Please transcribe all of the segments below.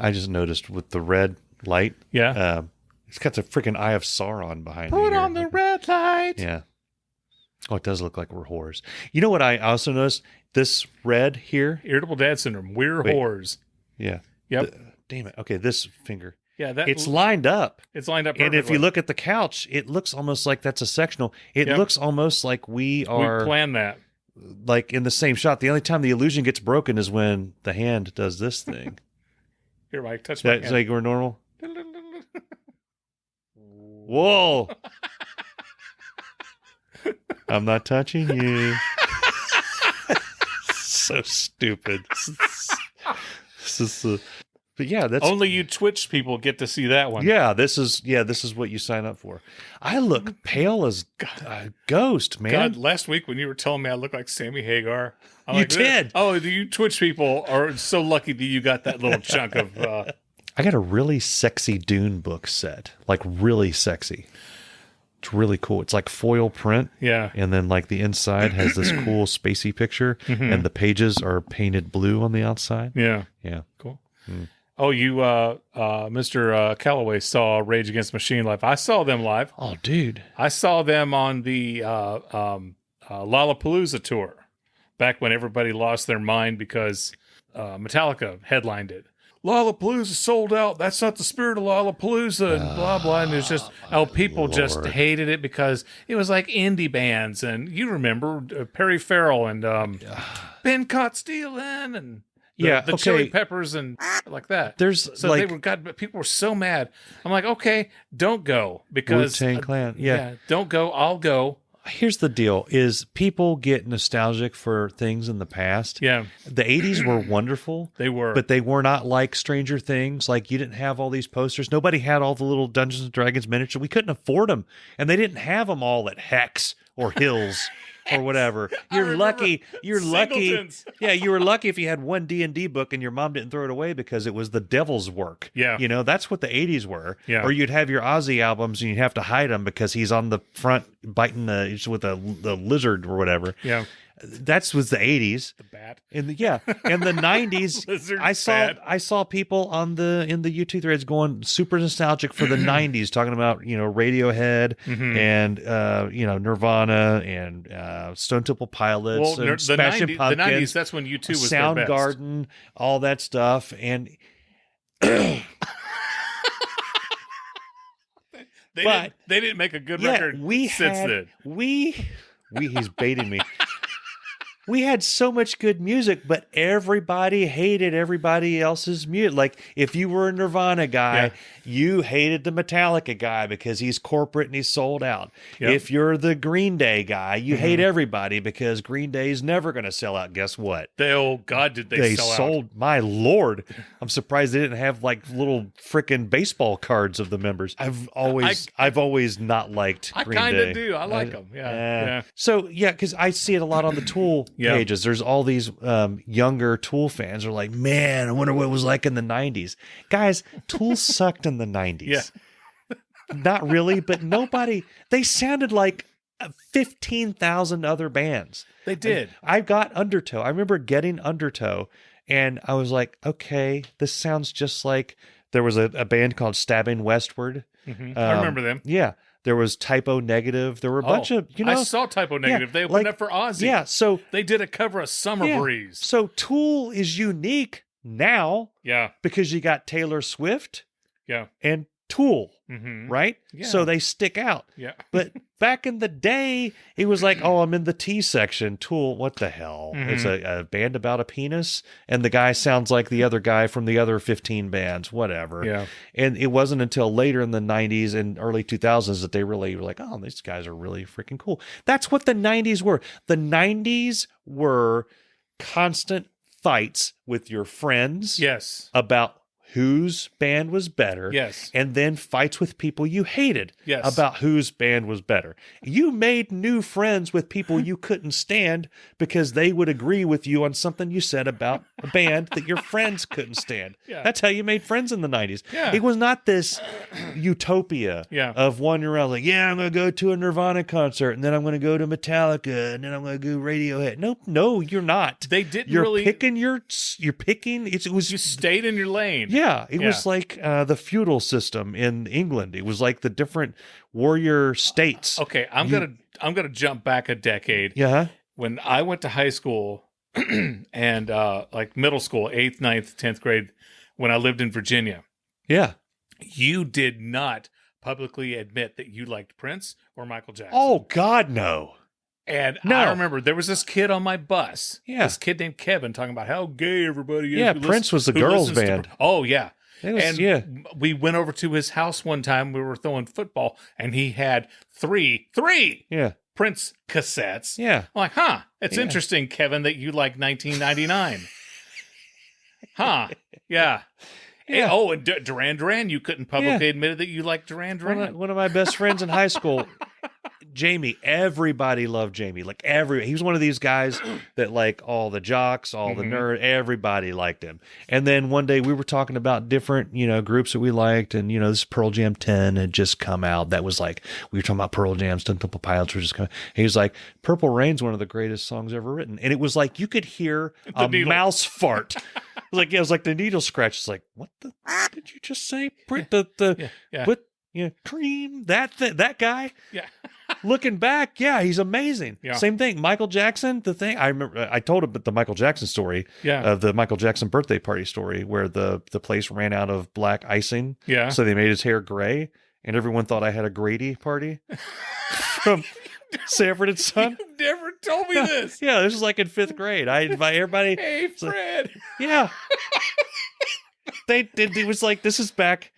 I just noticed with the red light. Yeah. It's got the freaking Eye of Sauron behind it. Put on the red light. Yeah. Oh, it does look like we're whores. You know what I also noticed? This red here. Irritable dad syndrome. We're whores. Yeah. Yep. Damn it. Okay, this finger. Yeah, it's lined up. It's lined up perfectly. And if you look at the couch, it looks almost like that's a sectional. It looks almost like we planned that. Like in the same shot. The only time the illusion gets broken is when the hand does this thing. Here, Mike, touch my hand. Is that like we're normal? Whoa. I'm not touching you. So stupid. But yeah, that's only you Twitch people get to see that one. Yeah, this is what you sign up for. I look pale as a ghost, man. God, last week when you were telling me I look like Sammy Hagar, I'm you like, did. Oh, you Twitch people are so lucky that you got that little chunk of. I got a really sexy Dune book set, like really sexy. It's really cool. It's like foil print. Yeah. And then like the inside has this cool spacey picture and the pages are painted blue on the outside. Yeah. Yeah. Cool. Oh, you, Mr. Calloway saw Rage Against the Machine live. I saw them live. Oh, dude. I saw them on the Lollapalooza tour back when everybody lost their mind because Metallica headlined it. Lollapalooza sold out. That's not the spirit of Lollapalooza and blah, blah. And there's just, people just hated it because it was like indie bands. And you remember Perry Farrell and Ben Caught Stealing and the Chili Peppers and like that. People were so mad. I'm like, okay, don't go because Wu-Tang Clan. Yeah, don't go. I'll go. Here's the deal: is people get nostalgic for things in the past. Yeah, the '80s were wonderful. They were, but they were not like Stranger Things. Like you didn't have all these posters. Nobody had all the little Dungeons and Dragons miniatures. We couldn't afford them, and they didn't have them all at Hex or Hills. Or whatever. You're lucky. Yeah, you were lucky if you had one D&D book and your mom didn't throw it away because it was the devil's work. Yeah. You know, that's what the 80s were. Yeah. Or you'd have your Ozzy albums and you'd have to hide them because he's on the front biting with the lizard or whatever. Yeah. That was the 80s. The bat. In the 90s, I saw people in the YouTube threads going super nostalgic for the 90s, talking about, Radiohead and Nirvana and Stone Temple Pilots and Smashing Pumpkins. The 90s, that's when U2 was Soundgarden, all that stuff. And they didn't make a good record since then. He's baiting me. We had so much good music, but everybody hated everybody else's music. Like, if you were a Nirvana guy, you hated the Metallica guy because he's corporate and he's sold out. Yep. If you're the Green Day guy, you hate everybody because Green Day's never going to sell out. Guess what? Did they sell out? Sold, my Lord. I'm surprised they didn't have, like, little freaking baseball cards of the members. I've always not liked Green Day. I kind of do. I like them. Yeah. So, because I see it a lot on the Tool pages. There's all these younger Tool fans are like, man, I wonder what it was like in the 90s. Guys, Tool sucked in the 90s. Yeah. Not really, but they sounded like 15,000 other bands. They did. I got Undertow. I remember getting Undertow, and I was like, okay, this sounds just like there was a band called Stabbing Westward. I remember them. Yeah. There was Typo Negative. There were a bunch of, I saw Typo Negative. They opened up for Ozzy. Yeah, so they did a cover of Summer Breeze. So Tool is unique now. Yeah. Because you got Taylor Swift. Yeah. And Tool, right? Yeah. So they stick out. Yeah. But back in the day, it was like, oh, I'm in the T section. Tool, what the hell? It's a band about a penis, and the guy sounds like the other guy from the other 15 bands, whatever. Yeah. And it wasn't until later in the 90s and early 2000s that they really were like, oh, these guys are really freaking cool. That's what the 90s were. The 90s were constant fights with your friends. Yes. About whose band was better. Yes. And then fights with people you hated Yes. about whose band was better. You made new friends with people you couldn't stand because they would agree with you on something you said about a band that your friends couldn't stand. Yeah. That's how you made friends in the 90s. Yeah. It was not this utopia of wandering around like, yeah, I'm going to go to a Nirvana concert and then I'm going to go to Metallica and then I'm going to go Radiohead. No, you're not. They didn't You're really. You're picking. It was. You stayed in your lane. Yeah, it was like the feudal system in England. It was like the different warrior states. Okay, I'm gonna jump back a decade. Yeah. When I went to high school and like middle school, 8th, 9th, 10th grade, when I lived in Virginia, Yeah. you did not publicly admit that you liked Prince or Michael Jackson. Oh God, no. And No. I remember there was this kid on my bus, Yeah. this kid named Kevin, talking about how gay everybody is. Yeah, who Prince was the who girls' listens to band. Oh, yeah. It was, And we went over to his house one time. We were throwing football, and he had three Yeah. Prince cassettes. Yeah. I'm like, huh, it's Yeah. interesting, Kevin, that you like 1999. Huh, yeah. Yeah. Oh, and Duran Duran, you couldn't publicly admit that you liked Duran Duran. One of my best friends in high school, Jamie, everybody loved Jamie. Like he was one of these guys that like all the jocks, all the nerd, everybody liked him. And then one day we were talking about different, groups that we liked. And, this Pearl Jam 10 had just come out. That was like, we were talking about Pearl Jam, Stone Temple Pilots were just coming. He was like, Purple Rain's one of the greatest songs ever written. And it was like, you could hear a mouse fart. It was like the needle scratch. It's like, what the did you just say? What? Cream, that guy. Yeah. Looking back, yeah, he's amazing. Yeah. Same thing. Michael Jackson, the thing I remember, I told him the Michael Jackson story, the Michael Jackson birthday party story, where the place ran out of black icing, so they made his hair gray, and everyone thought I had a Grady party from Sanford and Son. You never told me this. Yeah, this was like in 5th grade. I invite everybody. Hey, Fred. Yeah. They did. It was like, this is back.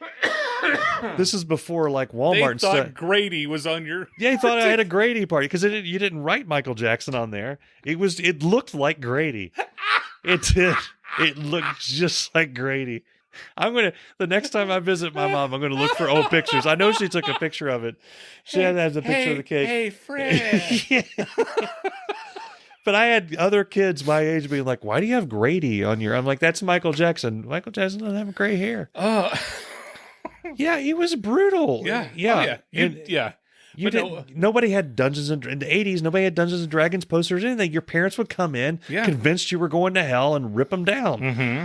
This is before like Walmart and They thought stuff. Grady was on your. Yeah, he thought I had a Grady party because you didn't write Michael Jackson on there. It looked like Grady. It did. It looked just like Grady. The next time I visit my mom, I'm gonna look for old pictures. I know she took a picture of it. She has a picture of the cake. Hey, Fred. Yeah. But I had other kids my age being like, "Why do you have Grady on your?" I'm like, "That's Michael Jackson. Michael Jackson doesn't have gray hair." Oh. Yeah, he was brutal. Yeah. Yeah. Oh, yeah. Nobody had Dungeons in the 80s. Nobody had Dungeons and Dragons posters or anything. Your parents would come in, convinced you were going to hell, and rip them down. Mm-hmm.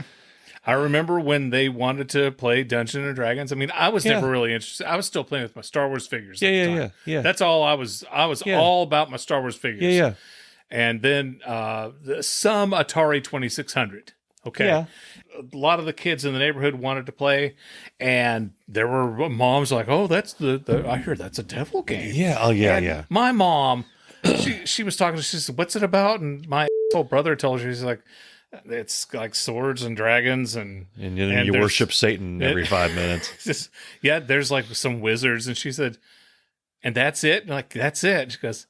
I remember when they wanted to play Dungeons and Dragons. I mean, I was never really interested. I was still playing with my Star Wars figures. Yeah. That's all I was. I was all about my Star Wars figures. Yeah. And then some Atari 2600. Okay. Yeah. A lot of the kids in the neighborhood wanted to play, and there were moms like, "Oh, that's I hear that's a devil game." Yeah. Oh, yeah, and yeah. My mom, she was talking. She said, "What's it about?" And my brother told her, she's like, "It's like swords and dragons, and you worship Satan every 5 minutes." There's like some wizards, and she said, "And that's it?" And like, "That's it." She goes,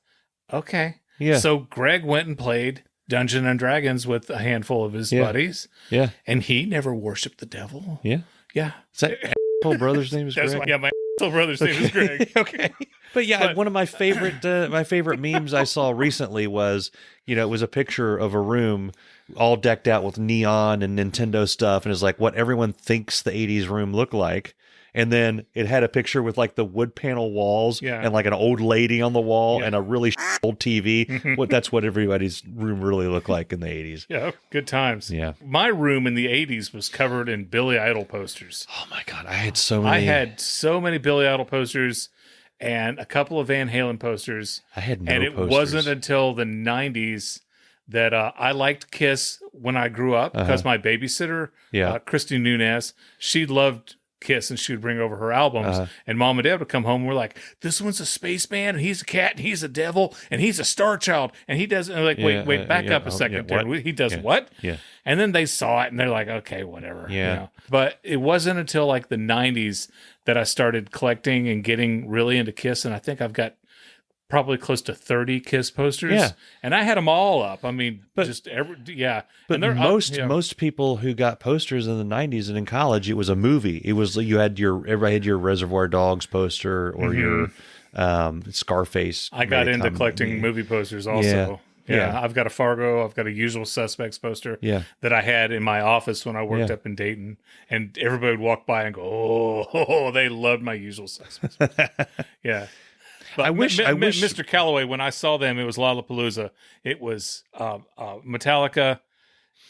"Okay." Yeah. So Greg went and played Dungeons and Dragons with a handful of his buddies. Yeah. And he never worshipped the devil. Yeah. Yeah. Is that asshole brother's name is Greg? My asshole brother's name is Greg. Okay. But one of my favorite memes I saw recently was, it was a picture of a room all decked out with neon and Nintendo stuff, and it's like what everyone thinks the 80s room looked like. And then it had a picture with like the wood panel walls and like an old lady on the wall and a really old TV. That's what everybody's room really looked like in the 80s. Yeah, good times. Yeah. My room in the 80s was covered in Billy Idol posters. Oh my God, I had so many. I had so many Billy Idol posters and a couple of Van Halen posters. I had no And it posters. wasn't until the 90s that I liked Kiss when I grew up because my babysitter, Christy Nunez, she loved Kiss, and she would bring over her albums, and Mom and Dad would come home and we're like, "This one's a spaceman, and he's a cat, and he's a devil, and he's a star child, and he does," and like, wait, back up a second. He does what? Yeah. And then they saw it and they're like, okay, whatever. Yeah. But it wasn't until like the 90s that I started collecting and getting really into Kiss, and I think I've got probably close to 30 Kiss posters. Yeah. And I had them all up. I mean, But And they're most people who got posters in the 90s and in college, it was a movie. It was everybody had your Reservoir Dogs poster or your Scarface. I got into collecting movie posters also. Yeah. I've got a Fargo. I've got a Usual Suspects poster that I had in my office when I worked up in Dayton. And everybody would walk by and go, oh, they loved my Usual Suspects. Yeah. But I wish Mr. Calloway, when I saw them, it was Lollapalooza. It was Metallica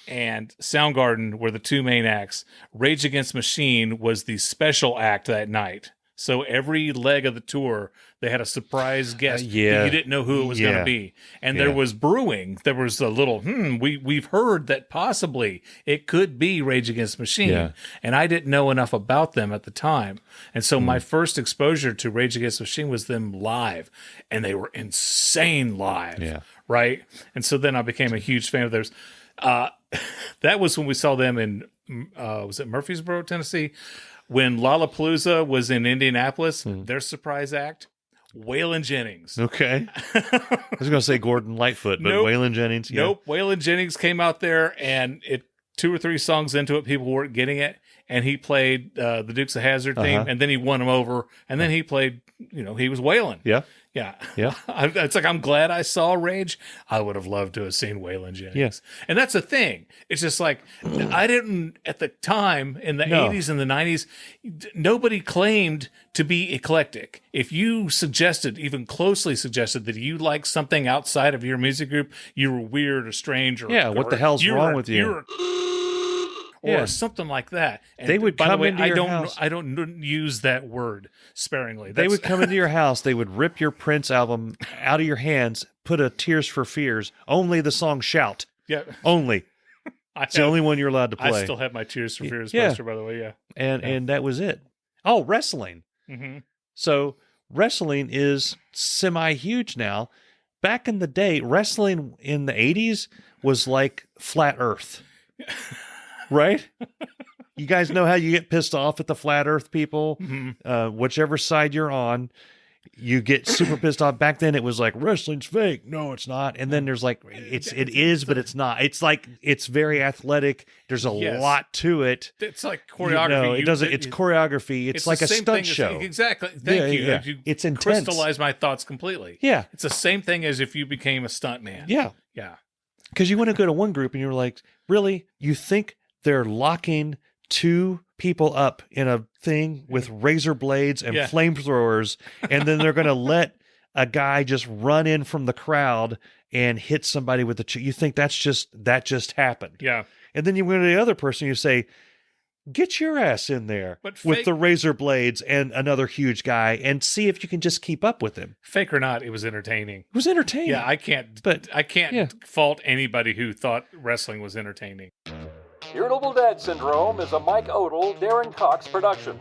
and Soundgarden were the two main acts. Rage Against the Machine was the special act that night. So every leg of the tour, they had a surprise guest that you didn't know who it was going to be. And there was brewing. There was a little, we've heard that possibly it could be Rage Against the Machine. Yeah. And I didn't know enough about them at the time. And so my first exposure to Rage Against the Machine was them live. And they were insane live. Yeah. Right? And so then I became a huge fan of theirs. That was when we saw them in, was it Murfreesboro, Tennessee? When Lollapalooza was in Indianapolis, their surprise act, Waylon Jennings. Okay. I was going to say Gordon Lightfoot, but Waylon Jennings. Yeah. Nope. Waylon Jennings came out there, and 2 or 3 songs into it, people weren't getting it. And he played the Dukes of Hazzard theme, and then he won them over. And then he played, he was Waylon. Yeah. Yeah. Yeah. It's like, I'm glad I saw Rage. I would have loved to have seen Waylon Jennings. Yes. And that's the thing. It's just like, I didn't, at the time, in the 80s and the 90s, nobody claimed to be eclectic. If you suggested, even closely suggested, that you liked something outside of your music group, you were weird or strange. Or, what the hell's wrong with you? Or something like that. And they would come into your house. I don't use that word sparingly. They would come into your house. They would rip your Prince album out of your hands, put a Tears for Fears, only the song Shout. Yeah. Only. It's the only one you're allowed to play. I still have my Tears for Fears poster, by the way, yeah. And that was it. Oh, wrestling. Mm-hmm. So wrestling is semi-huge now. Back in the day, wrestling in the 80s was like flat Earth. Right? You guys know how you get pissed off at the flat Earth people? Mm-hmm. Whichever side you're on, you get super pissed off. Back then, it was like, wrestling's fake. No, it's not. And then there's like, it is, but it's not. It's like, it's very athletic. There's a lot to it. It's like choreography. It's choreography. It's like a stunt show. Exactly. Thank you. Yeah. You it's intense. Crystallize my thoughts completely. Yeah. It's the same thing as if you became a stunt man. Yeah. Yeah. Because you want to go to one group and you're like, really? You think they're locking 2 people up in a thing with razor blades and flamethrowers, and then they're going to let a guy just run in from the crowd and hit somebody with you think that just happened. Yeah. And then you go to the other person, you say, get your ass in there with the razor blades and another huge guy and see if you can just keep up with him. Fake or not, it was entertaining. It was entertaining. Yeah, I can't fault anybody who thought wrestling was entertaining. Irritable Dad Syndrome is a Mike Odell, Darren Cox production.